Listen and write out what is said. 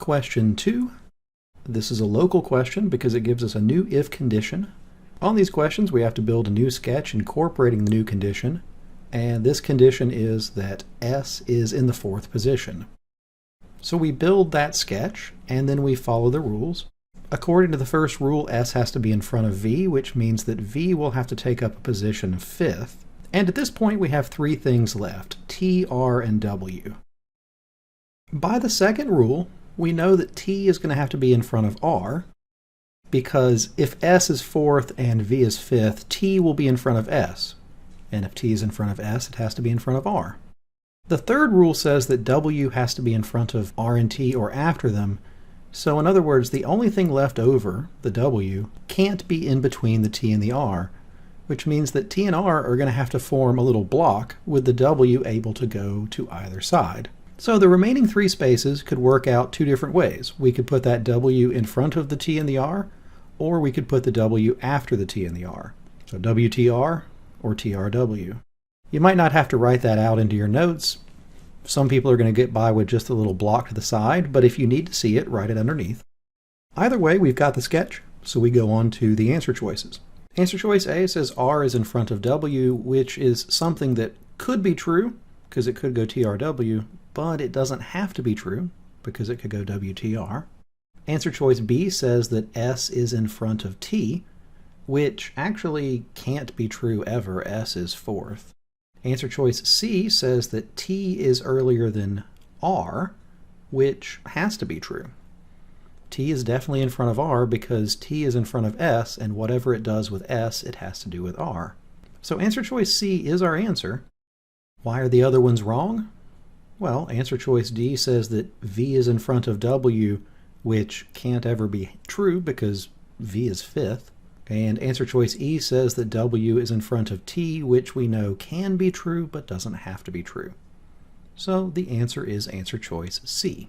question 2. This is a local question because it gives us a new if condition. On these questions, we have to build a new sketch incorporating the new condition, and this condition is that S is in the 4th position. So we build that sketch, and then we follow the rules. According to the first rule, S has to be in front of V, which means that V will have to take up a position 5th. And at this point, we have 3 things left, T, R, and W. By the second rule, we know that T is going to have to be in front of R, because if S is 4th and V is 5th, T will be in front of S. And if T is in front of S, it has to be in front of R. The third rule says that W has to be in front of R and T or after them. So in other words, the only thing left over, the W, can't be in between the T and the R, which means that T and R are going to have to form a little block with the W able to go to either side. So the remaining 3 spaces could work out 2 different ways. We could put that W in front of the T and the R, or we could put the W after the T and the R. So WTR or TRW. You might not have to write that out into your notes. Some people are going to get by with just a little block to the side, but if you need to see it, write it underneath. Either way, we've got the sketch, so we go on to the answer choices. Answer choice A says R is in front of W, which is something that could be true, because it could go TRW, but it doesn't have to be true, because it could go WTR. Answer choice B says that S is in front of T, which actually can't be true ever. S is 4th. Answer choice C says that T is earlier than R, which has to be true. T is definitely in front of R because T is in front of S, and whatever it does with S, it has to do with R. So answer choice C is our answer. Why are the other ones wrong? Well, answer choice D says that V is in front of W, which can't ever be true because V is 5th. And answer choice E says that W is in front of T, which we know can be true but doesn't have to be true. So the answer is answer choice C.